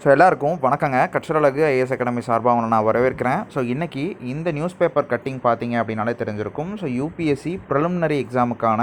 So எல்லாருக்கும் வணக்கங்க. கற்றலகு IAS academy சார்பாக அவனை நான் வரவேற்கிறேன். ஸோ இன்றைக்கி இந்த நியூஸ் பேப்பர் கட்டிங் பார்த்தீங்க அப்படின்னாலே தெரிஞ்சிருக்கும். ஸோ யூபிஎஸ்சி ப்ரிலிமினரி எக்ஸாமுக்கான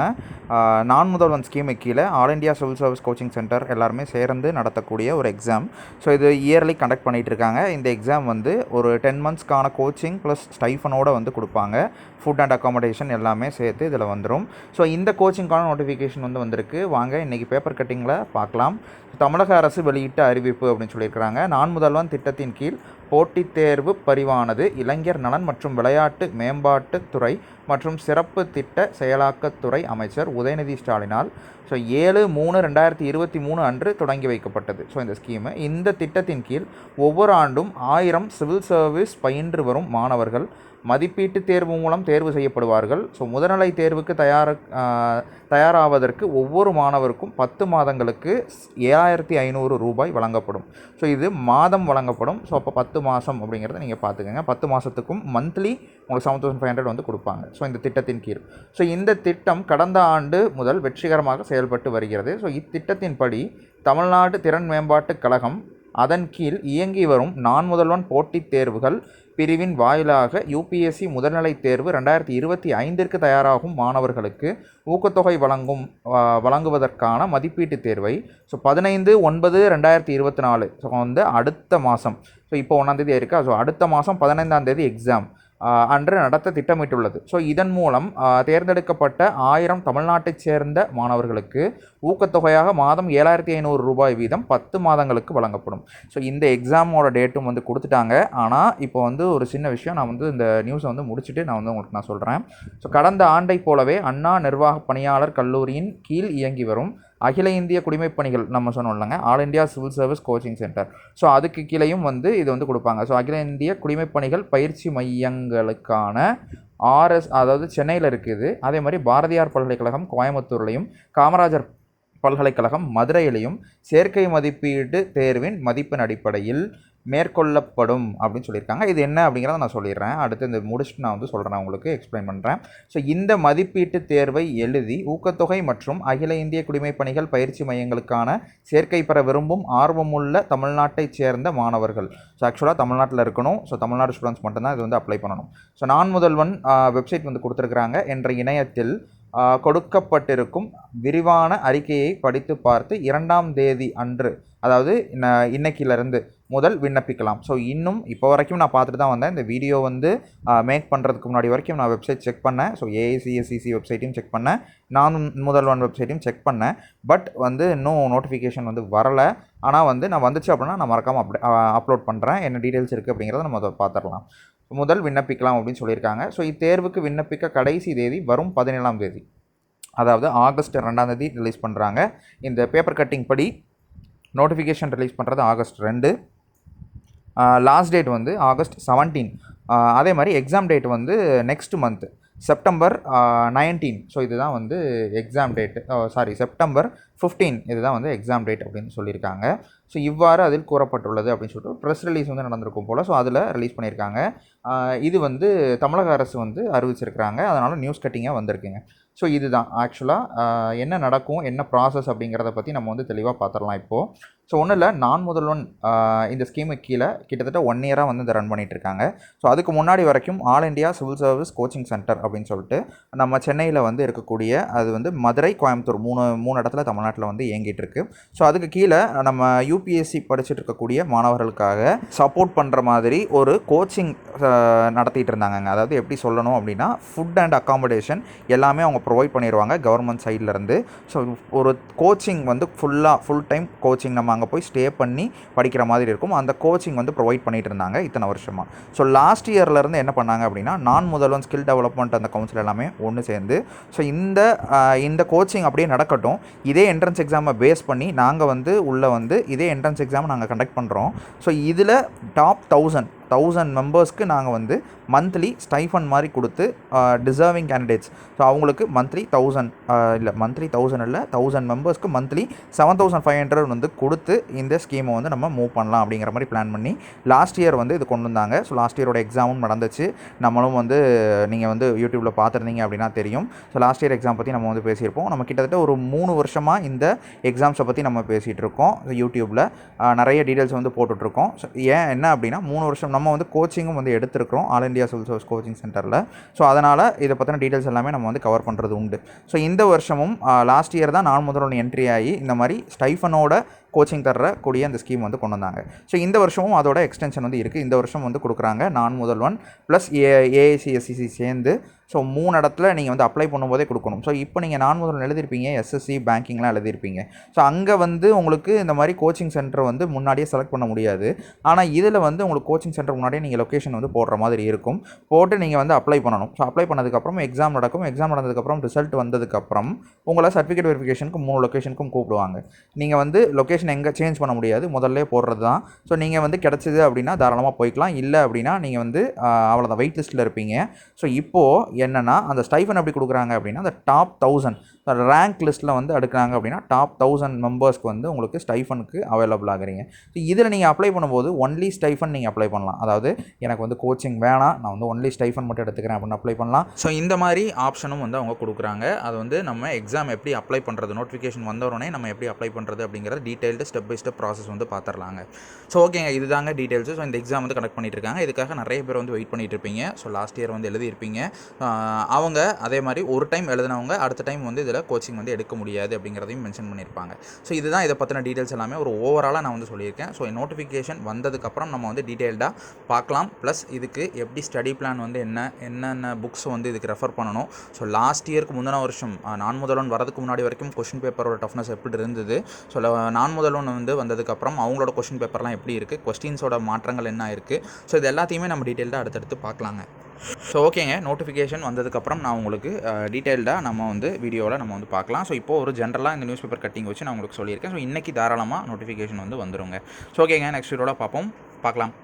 நான் முதல்வன் ஸ்கீமு கீழே all India civil service coaching centre எல்லாருமே சேர்ந்து நடத்தக்கூடிய ஒரு எக்ஸாம். ஸோ இது இயர்லி கண்டக்ட் பண்ணிகிட்டு இருக்காங்க. இந்த எக்ஸாம் வந்து ஒரு 10 மந்த்ஸ்க்கான கோச்சிங் ப்ளஸ் ஸ்டைஃபனோடு வந்து கொடுப்பாங்க. ஃபுட் அண்ட் அக்காமடேஷன் எல்லாமே சேர்த்து இதில் வந்துடும். ஸோ இந்த கோச்சிங்கான நோட்டிஃபிகேஷன் வந்து வந்திருக்கு. வாங்க இன்றைக்கி பேப்பர் கட்டிங்கில் பார்க்கலாம். தமிழக அரசு வெளியிட்ட அறிவிப்பு அப்படின்னு சொல்லியிருக்கிறாங்க. நான் முதல்வன் திட்டத்தின் கீழ் போட்டித் தேர்வு பதிவானது இளைஞர் நலன் மற்றும் விளையாட்டு மேம்பாட்டுத்துறை மற்றும் சிறப்பு திட்ட செயலாக்கத்துறை அமைச்சர் உதயநிதி ஸ்டாலினால் 7/3/2023 அன்று தொடங்கி வைக்கப்பட்டது. ஸோ இந்த ஸ்கீமு இந்த திட்டத்தின் கீழ் ஒவ்வொரு ஆண்டும் 1000 சிவில் சர்வீஸ் பயின்று வரும் மாணவர்கள் மதிப்பீட்டு தேர்வு மூலம் தேர்வு செய்யப்படுவார்கள். ஸோ முதுநிலை தேர்வுக்கு தயாராவதற்கு ஒவ்வொரு மாணவருக்கும் 10 மாதங்களுக்கு 7500 ரூபாய் வழங்கப்படும். ஸோ இது மாதம் வழங்கப்படும். ஸோ அப்போ 10 மாதம் அப்படிங்கிறத நீங்கள் பார்த்துக்கோங்க. 10 மாதத்துக்கும் மந்த்லி உங்களுக்கு 7500 வந்து கொடுப்பாங்க. ஸோ இந்த திட்டத்தின் கீழ். ஸோ இந்த திட்டம் கடந்த ஆண்டு முதல் வெற்றிகரமாக செயல்பட்டு வருகிறது. ஸோ இத்திட்டத்தின்படி தமிழ்நாடு திறன் மேம்பாட்டுக் கழகம் அதன் கீழ் இயங்கி வரும் நான் முதல்வன் போட்டித் தேர்வுகள் பிரிவின் வாயிலாக யூபிஎஸ்சி முதல்நிலை தேர்வு 2025 தயாராகும் மாணவர்களுக்கு ஊக்கத்தொகை வழங்குவதற்கான மதிப்பீட்டு தேர்வை 15/9/2024 ஸோ வந்து அடுத்த மாதம், ஸோ இப்போ 1ஆம் தேதி இருக்கா, ஸோ அடுத்த மாதம் 15ஆம் தேதி எக்ஸாம் அன்று நடத்த திட்டமிட்டுள்ளது. ஸோ இதன் மூலம் தேர்ந்தெடுக்கப்பட்ட 1000 தமிழ்நாட்டைச் சேர்ந்த மாணவர்களுக்கு ஊக்கத்தொகையாக மாதம் 7500 ரூபாய் வீதம் 10 மாதங்களுக்கு வழங்கப்படும். ஸோ இந்த எக்ஸாமோட டேட்டும் வந்து கொடுத்துட்டாங்க. ஆனால் இப்போ வந்து ஒரு சின்ன விஷயம், நான் வந்து இந்த நியூஸை வந்து முடிச்சுட்டு நான் வந்து உங்களுக்கு சொல்கிறேன். ஸோ கடந்த ஆண்டை போலவே அண்ணா நிர்வாக பணியாளர் கல்லூரியின் கீழ் இயங்கி வரும் அகில இந்திய குடிமைப்பணிகள் நம்ம சொன்னோம் இல்லைங்க, all India civil service coaching centre. So அதுக்கு கீழேயும் வந்து இது வந்து கொடுப்பாங்க. ஸோ அகில இந்திய குடிமைப்பணிகள் பயிற்சி மையங்களுக்கான அதாவது சென்னையில் இருக்குது. அதே மாதிரி பாரதியார் பல்கலைக்கழகம் கோயம்புத்தூர்லையும் காமராஜர் பல்கலைக்கழகம் மதுரையிலையும் சேர்க்கை மதிப்பீடு தேர்வின் மதிப்பின் அடிப்படையில் மேற்கொள்ளப்படும் அப்படின்னு சொல்லியிருக்காங்க. இது என்ன அப்படிங்கிறத நான் சொல்லிடுறேன். அடுத்து இந்த முடிச்சுட்டு நான் வந்து சொல்கிறேன், உங்களுக்கு எக்ஸ்பிளைன் பண்ணுறேன். ஸோ இந்த மதிப்பீட்டு தேர்வை எழுதி ஊக்கத்தொகை மற்றும் அகில இந்திய குடிமைப்பணிகள் பயிற்சி மையங்களுக்கான சேர்க்கை பெற விரும்பும் ஆர்வமுள்ள தமிழ்நாட்டைச் சேர்ந்த மாணவர்கள், ஸோ ஆக்சுவலாக தமிழ்நாட்டில் இருக்கணும். ஸோ தமிழ்நாடு ஸ்டூடெண்ட்ஸ் மட்டும்தான் இது வந்து அப்ளை பண்ணணும். ஸோ நான் முதல்வன் வெப்சைட் வந்து கொடுத்துருக்குறாங்க. என்ற இணையத்தில் கொடுக்கப்பட்டிருக்கும் விரிவான அறிக்கையை படித்து பார்த்து 2ஆம் தேதி அன்று, அதாவது இன்னைக்கிலிருந்து முதல் விண்ணப்பிக்கலாம். ஸோ இன்னும் இப்போ வரைக்கும் நான் பார்த்துட்டு தான் வந்தேன். இந்த வீடியோ வந்து மேக் பண்ணுறதுக்கு முன்னாடி வரைக்கும் நான் வெப்சைட் செக் பண்ணேன். ஸோ ஏஐசிஎஸ்சிசி வெப்சைட்டையும் செக் பண்ணேன், நான் முதல்வன் வெப்சைட்டையும் செக் பண்ணேன். பட் வந்து இன்னும் நோட்டிஃபிகேஷன் வந்து வரலை. ஆனால் வந்து நான் வந்துச்சு அப்படின்னா நான் மறக்காமல் அப்லோட் பண்ணுறேன். என்ன டீட்டெயில்ஸ் இருக்குது அப்படிங்கிறத நம்ம அதை பார்த்துடலாம். முதல் விண்ணப்பிக்கலாம் அப்படின்னு சொல்லியிருக்காங்க. ஸோ இத்தேர்வுக்கு விண்ணப்பிக்க கடைசி தேதி வரும் 17ஆம் தேதி, அதாவது ஆகஸ்ட் 2ஆம் தேதி ரிலீஸ் பண்ணுறாங்க. இந்த பேப்பர் கட்டிங் படி நோட்டிஃபிகேஷன் ரிலீஸ் பண்ணுறது ஆகஸ்ட் 2, லாஸ்ட் டேட் வந்து ஆகஸ்ட் 17. அதே மாதிரி எக்ஸாம் டேட் வந்து நெக்ஸ்ட் மந்த் செப்டம்பர் 19. ஸோ இதுதான் வந்து எக்ஸாம் டேட்டு, செப்டம்பர் 15 இதுதான் வந்து எக்ஸாம் டேட் அப்படின்னு சொல்லியிருக்காங்க. ஸோ இவ்வாறு அதில் கூறப்பட்டுள்ளது அப்படின்னு சொல்லிட்டு ப்ரெஸ் ரிலீஸ் வந்து நடந்திருக்கும் போல். ஸோ அதில் ரிலீஸ் பண்ணியிருக்காங்க. இது வந்து தமிழக அரசு வந்து அறிவிச்சிருக்கிறாங்க. அதனால் நியூஸ் கட்டிங்காக வந்திருக்குங்க. ஸோ இதுதான் ஆக்சுவலாக என்ன நடக்கும், என்ன ப்ராசஸ் அப்படிங்கிறத பற்றி நம்ம வந்து தெளிவாக பார்த்துடலாம் இப்போது. ஸோ ஒன்றும் இல்லை, நான் முதல்வன் இந்த ஸ்கீமுக்கு கீழே கிட்டத்தட்ட 1 இயராக வந்து இதை ரன் பண்ணிகிட்ருக்காங்க. ஸோ அதுக்கு முன்னாடி வரைக்கும் all India civil service coaching centre அப்படின்னு சொல்லிட்டு நம்ம சென்னையில் வந்து இருக்கக்கூடிய, அது வந்து மதுரை கோயம்புத்தூர் மூணு இடத்துல தமிழ்நாட்டில் வந்து இயங்கிட்டு இருக்கு. ஸோ அதுக்கு கீழே நம்ம யூபிஎஸ்சி படிச்சுட்டு இருக்கக்கூடிய மாணவர்களுக்காக சப்போர்ட் பண்ணுற மாதிரி ஒரு கோச்சிங் நடத்திட்டு இருந்தாங்க. அதாவது எப்படி சொல்லணும் அப்படின்னா, ஃபுட் அண்ட் அக்காமடேஷன் எல்லாமே அவங்க ப்ரொவைட் பண்ணிடுவாங்க கவர்மெண்ட் சைட்லேருந்து. ஸோ ஒரு கோச்சிங் வந்து ஃபுல் டைம் கோச்சிங் நம்ம அங்கே போய் ஸ்டே பண்ணி படிக்கிற மாதிரி இருக்கும். அந்த கோச்சிங் வந்து ப்ரொவைட் பண்ணிகிட்டு இருந்தாங்க இத்தனை வருஷமாக. ஸோ லாஸ்ட் இயர்லேருந்து என்ன பண்ணாங்க அப்படின்னா, நான் முதல்வன் ஸ்கில் டெவலப்மெண்ட் அந்த கவுன்சில் எல்லாமே ஒன்று சேர்ந்து ஸோ இந்த கோச்சிங் அப்படியே நடக்கட்டும், இதே என்ட்ரன்ஸ் எக்ஸாமை பேஸ் பண்ணி நாங்கள் வந்து உள்ளே வந்து இதே என்ட்ரன்ஸ் எக்ஸாமை நாங்கள் கண்டக்ட் பண்ணுறோம். ஸோ இதில் டாப் 1000 1000 மெம்பர்ஸ்க்கு நாங்கள் வந்து மந்த்லி ஸ்டைஃபன் மாதிரி கொடுத்து டிசர்விங் கேண்டிடேட்ஸ், ஸோ அவங்களுக்கு மந்த்லி 1000 மெம்பர்ஸ்க்கு மந்த்லி 7500 வந்து கொடுத்து இந்த ஸ்கீமை வந்து நம்ம மூவ் பண்ணலாம் அப்படிங்கிற மாதிரி பிளான் பண்ணி லாஸ்ட் இயர் வந்து இது கொண்டு வந்தாங்க. ஸோ லாஸ்ட் இயரோட எக்ஸாமும் நடந்துச்சு. நம்மளும் வந்து நீங்கள் வந்து யூடியூப்பில் பார்த்துருந்தீங்க அப்படின்னா தெரியும். ஸோ லாஸ்ட் இயர் எக்ஸாம் பற்றி நம்ம வந்து பேசியிருப்போம். நம்ம கிட்டத்தட்ட ஒரு 3 வருஷமாக இந்த எக்ஸாம்ஸை பற்றி நம்ம பேசிகிட்டு இருக்கோம். யூடியூப்பில் நிறைய டீட்டெயில்ஸ் வந்து போட்டுட்ருக்கோம். ஸோ ஏன் என்ன அப்படின்னா 3 வருஷம் நம்ம வந்து கோச்சிங்கும் வந்து எடுத்துருக்கிறோம் all India civil service coaching சென்டரில். ஸோ அதனால் இதை பற்றின டீட்டெயில்ஸ் எல்லாமே நம்ம வந்து கவர் பண்ணுறது உண்டு. ஸோ இந்த வருஷமும் லாஸ்ட் இயர் தான் நான் முதல்வன் என்ட்ரி ஆகி இந்த மாதிரி ஸ்டைஃபனோட கோச்சிங் தரக்கூடிய அந்த ஸ்கீம் வந்து கொண்டு வந்தாங்க. ஸோ இந்த வருஷமும் அதோட எக்ஸ்டென்ஷன் வந்து இருக்குது. இந்த வருஷம் வந்து கொடுக்குறாங்க நான் முதல்வன் ப்ளஸ் ஏஐசிஎஸ்சிசி சேர்ந்து. ஸோ 3 இடத்துல நீங்கள் வந்து அப்ளை பண்ணும்போதே கொடுக்கணும். ஸோ இப்போ நீங்கள் நான் முதல்வன் எழுதியிருப்பீங்க, எஸ்எஸ்சி பேங்கிங்லாம் எழுதியிருப்பீங்க. ஸோ அங்கே வந்து உங்களுக்கு இந்த மாதிரி கோச்சிங் சென்டர் வந்து முன்னாடியே செலக்ட் பண்ண முடியாது. ஆனால் இதில் வந்து உங்களுக்கு கோச்சிங் சென்டர் முன்னாடியே நீங்கள் லொக்கேஷன் வந்து போடுற மாதிரி இருக்கும். போட்டு நீங்கள் வந்து அப்ளை பண்ணணும். ஸோ அப்ளை பண்ணதுக்கப்புறம் எக்ஸாம் நடக்கும். எக்ஸாம் நடந்ததுக்கப்புறம் ரிசல்ட் வந்ததுக்கப்புறம் உங்களை சர்டிஃபிகேட் வெரிஃபிகேஷனுக்கு 3 லொக்கேஷனுக்கும் கூப்பிடுவாங்க. நீங்கள் வந்து லொக்கேஷன் எங்கே சேஞ்ச் பண்ண முடியாது, முதல்ல போடுறது தான். ஸோ நீங்கள் வந்து கிடச்சிது அப்படின்னா தாராளமாக போய்க்கலாம். இல்லை அப்படின்னா நீங்கள் வந்து அவ்வளோதான் வெயிட் லிஸ்ட்டில் இருப்பீங்க. ஸோ இப்போது என்னென்னா அந்த ஸ்டைஃபன் எப்படி கொடுக்குறாங்க அப்படின்னா அந்த டாப் 1000 ரேங்க் லிஸ்ட்டில் வந்து எடுக்கிறாங்க அப்படின்னா டாப் 1000 மெம்பர்ஸ்க்கு வந்து உங்களுக்கு ஸ்டைஃபனுக்கு அவைலபிள் ஆகுறீங்க. ஸோ இதில் நீங்கள் அப்ளை பண்ணும்போது ஒன்லி ஸ்டைஃபன் நீங்கள் அப்ளை பண்ணலாம். அதாவது எனக்கு வந்து கோச்சிங் வேணாம், நான் வந்து ஒன்லி ஸ்டைஃபன் மட்டும் எடுத்துக்கிறேன் அப்படின்னு அப்ளை பண்ணலாம். ஸோ இந்த மாதிரி ஆப்ஷனும் வந்து அவங்க கொடுக்குறாங்க. அது வந்து நம்ம எக்ஸாம் எப்படி அப்ளை பண்ணுறது, நோட்டிஃபிகேஷன் வந்தவுடனே நம்ம எப்படி அப்ளை பண்ணுறது அப்படிங்கிறது detailed step by step process வந்து பார்த்துடலாங்க. ஸோ ஓகேங்க, இதுதாங்க டீட்டெயில்ஸு. ஸோ இந்த எக்ஸாம் வந்து கனெக்ட் பண்ணிட்டு இருக்காங்க. இதுக்காக நிறைய பேர் வந்து வெயிட் பண்ணிட்டு இருப்பீங்க. ஸோ லாஸ்ட் இயர் வந்து எழுதியிருப்பீங்க. அவங்க அதே மாதிரி ஒரு டைம் எழுதினவங்க அடுத்த டைம் வந்து இதில் கோச்சிங் வந்து எடுக்க முடியாது அப்படிங்கிறதையும் மென்ஷன் பண்ணியிருப்பாங்க. ஸோ இதுதான் இதை பற்றின டீட்டெயில்ஸ் எல்லாமே ஒரு ஓவராலாக நான் வந்து சொல்லியிருக்கேன். ஸோ நோட்டிஃபிகேஷன் வந்ததுக்கப்புறம் நம்ம வந்து டீட்டெயில்டாக பார்க்கலாம். ப்ளஸ் இதுக்கு எப்படி ஸ்டடி பிளான் வந்து என்னென்ன புக்ஸ் வந்து இதுக்கு ரெஃபர் பண்ணணும். ஸோ லாஸ்ட் இயருக்கு முந்தின வருஷம் நான் முதல்வன் வரதுக்கு முன்னாடி வரைக்கும் கொஷின் பேப்பரோட டஃப்னஸ் எப்படி இருந்தது, ஸோ நான் முதல்வன் வந்து வந்ததுக்கப்புறம் அவங்களோட கொஷின் பேப்பர்லாம் எப்படி இருக்குது, கொஸ்டின்ஸோட மாற்றங்கள் என்ன இருக்குது, ஸோ இது எல்லாத்தையுமே நம்ம டீட்டெயில்டாக அடுத்தடுத்து பார்க்கலாங்க. ஸோ ஓகேங்க, நோட்டிஃபிகேஷன் வந்ததுக்கப்புறம் நான் உங்களுக்கு டீட்டெயில்டாக நம்ம வந்து வீடியோவில் நம்ம வந்து பார்க்கலாம். ஸோ இப்போது ஒரு ஜென்ரலாக இந்த நியூஸ் பேப்பர் கட்டிங் வச்சு நான் உங்களுக்கு சொல்லியிருக்கேன். ஸோ இன்றைக்கி தாராளமாக நோட்டிஃபிகேஷன் வந்து வந்துடுங்க. ஸோ ஓகேங்க, நெக்ஸ்ட் வீடியோவில் பார்க்கலாம்.